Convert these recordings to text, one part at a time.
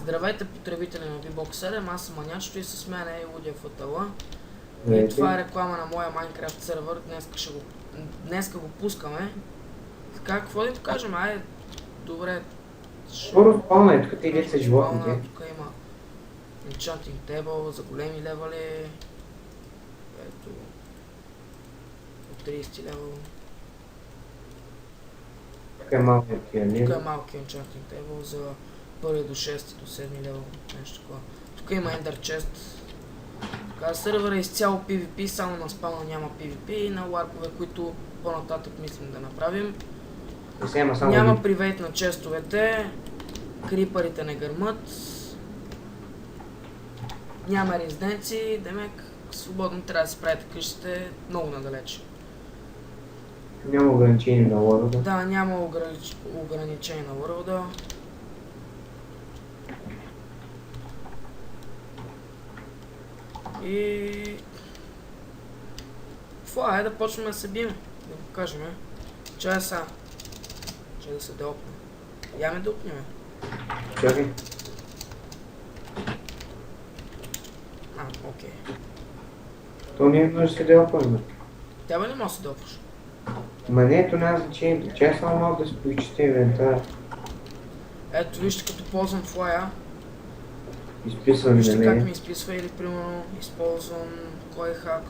Здравейте, потребители на VBOX 7, аз съм Манячето и с мен е Лудия Фатала. И това е реклама на моя Майнкрафт сервер, днеска го пускаме. Така, какво да им покажем? Айде, добре. Скоро спална е, тук те са животните. Тук има Enchanting Table за големи левели. Ето, от 30 левел. Тук е малкия лев. Тук е малкия Enchanting Table за 1 до 6 до 7 левел, нещо такова. Тук има Ender Chest. Така, сервера е изцяло PvP, само на спална няма PvP и на ларпове, които по-нататък мислим да направим. Няма привейт на честовете, крипарите не гърмат, няма резиденции, демек свободно трябва да си правите къщите много надалеч. Няма ограничение на лорода. Да, няма ограничение на лорода. И... Това е да почнем да се бием, да го покажем. Чай са. Чай да се делпне. Я ме делпнем. Чакай. Окей. То не е нужно да се делпваме. Тебе не може да се делпваш. Ма не, то няма значение. Чай само малко да се поичите инвентар. Ето вижте, като ползвам флая. Изписвам Вижте на как нея. ми изписва или примерно използвам кой хак.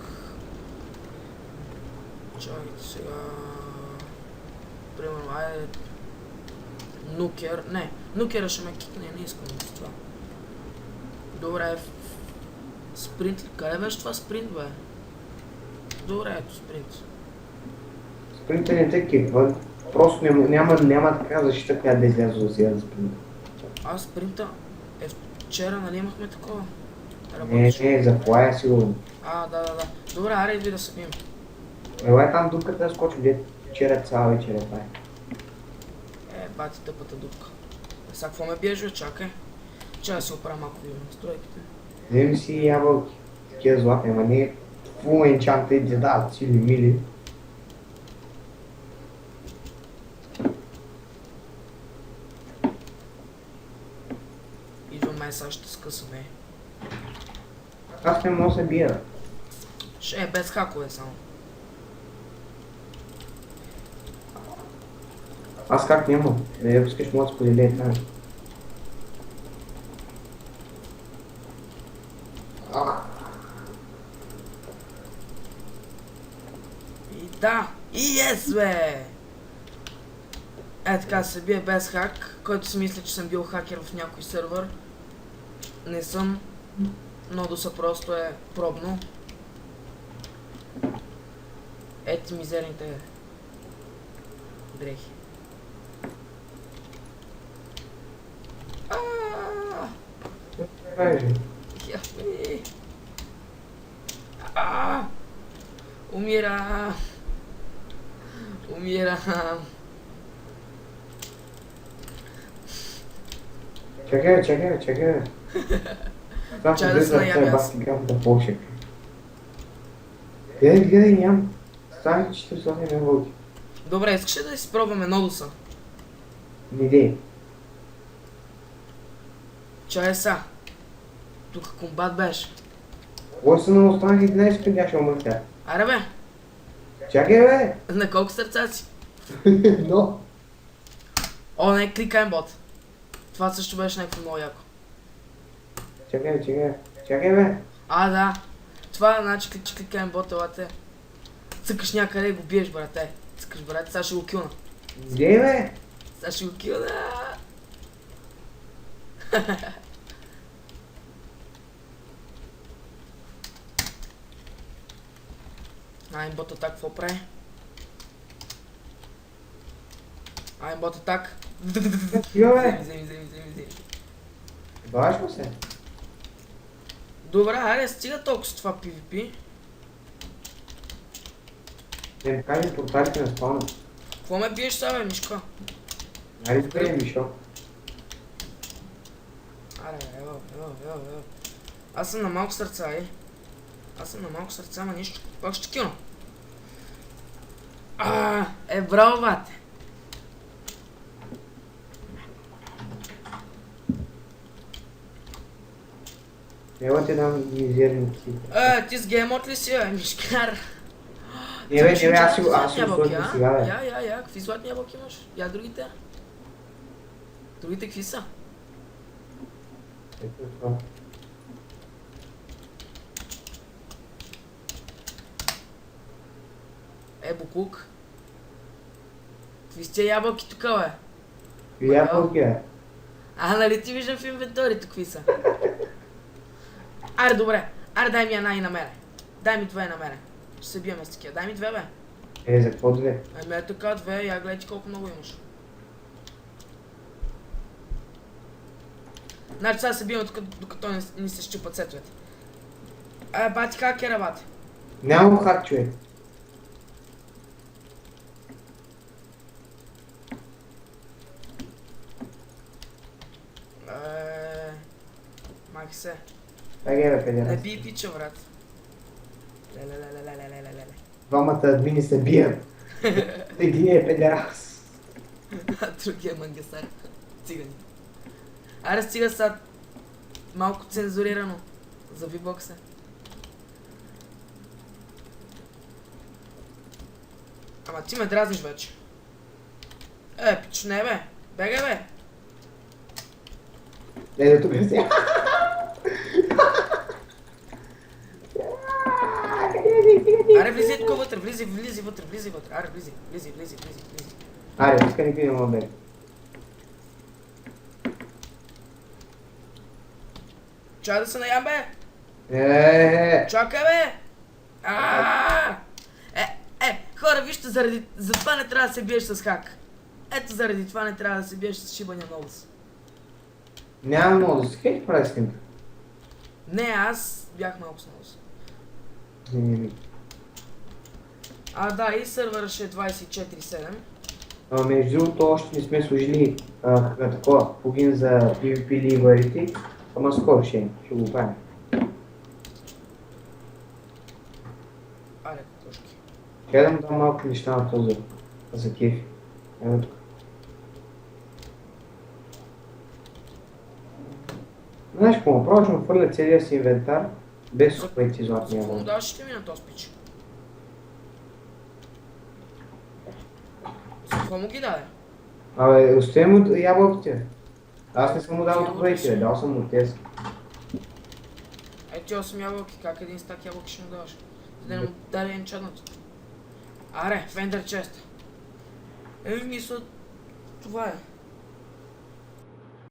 Чакайте сега... Примерно, айде... Нукер... Не, нукера ще ме кикне, не искам да това. Добре, спринт ли? Къде беше това спринт, бе? Добре, ето спринт. Спринта не те кипва. Просто няма така защита, която да изляза за сега за спринта. Спринта... Вчера, нали имахме такова? Не, за плая сигурно. Да. Добре, аре иди да се бием. Елай там дупката да скочим, дето вчера цяла вечер е пай. Бати тъпата дупка. Сега какво ме биеш, бе? Чакай. Чакай да се оправя малко видео настройките. Вземи си ябълки. Такива златни, ама не фул енчанта и да дават сили мили. Идва май, сега ще скъсаме. Аз не мога да се бия. Ще е без хакове само. Аз как няма? Не искаш мога да споделя там. И да! И ес, бе! Така се бие без хак, който си мисля, че съм бил хакер в някой сервер. Не съм. Нодуса просто е пробно. Ето мизерните дрехи. Умирам. Чакай. Чай да се наям аз. Гледай, нямам. Стане 400 вълки. Добре, искаш ли да изпробваме нодуса? Не идея. Чай са. Тук комбат беше. Кой са на останали 11 секунди, ще умрътя. Аре бе! Чакай бе! На колко сърца си? Но! О, не, кликай бот. Това също беше някакво много яко. Чакай бе! Да. Това значи, че кликай бот, елате. Цъкаш някъде и го биеш, брате. Цъкаш, брате, сега ще го килна. Где бе? Сега ще го килна. Бот атак, какво прави? Бот атак. Вземи. Баваш му се? Добре, айде стига толкова с това PvP. Не ми кажи порталите на спавна. Какво ме биеш сега, бе, мишка? Айде спрей, Мишо. Ево. Аз съм на малко сърца, ама нищо. Пак ще килна. Браво, бате. Няма ти дам мизерници. Ти с геймот ли си, бе, мишкар? Не бе, аз си го ябълки, сложих сега, бе. Я, какви златни ябълки имаш? Я другите. Другите какви са? Ето това. Буклук. Какви сте ябълки тук, бе? И ябълки, бе. Нали ти виждам в инвенторито какви са? Аре, добре. Аре, дай ми една и на мене. Дай ми две на мене. Ще се биеме с такива. Дай ми две, бе. За какво две? Ами така, две. Я гледай ти колко много имаш. Значи сега се бием докато ни се щупат сетовете. Бати хакера, бати. Няма хак, човек. Махи се. Дай бе, Не педерас. би пича, брат. Леле. Двамата админи се бият. Един е педерас. Другия мангасар. Цигани. Аре, стига са малко цензурирано. За V-Box. Ама ти ме дразниш вече. Пич, не бе. Бегай, бе. Ето тук си. Аре, влизай тук вътре, влизай вътре. Аре, влизай. Аре, иска ни пидем от бе. Чакай да се наям, бе. Чакай, бе. Хора, вижте, за това не трябва да се биеш с хак. Ето заради това не трябва да се биеш с шибания нолс. Няма много да се хейт прави скинта. Не, аз бях малко с нолс. Да, и сървъра ще е 24/7. Между другото, още не сме сложили такова плагин за PvP ливарите, ама скоро ще го правим. Аре, кошки. Ще дам малко неща на този за кефи. Ето тук. Знаеш какво, направо ще му хвърля целия си инвентар, без супайти златния Какво му вълн. даваш ще ми на този пич? За какво му ги даде? Остави му ябълките. Аз не съм му дал супайти, дал съм му тези. Ти 8 ябълки, как един стак ябълки ще му даваш? Да не му даде енчантното. Аре, Фендър чест. Мисля, това е.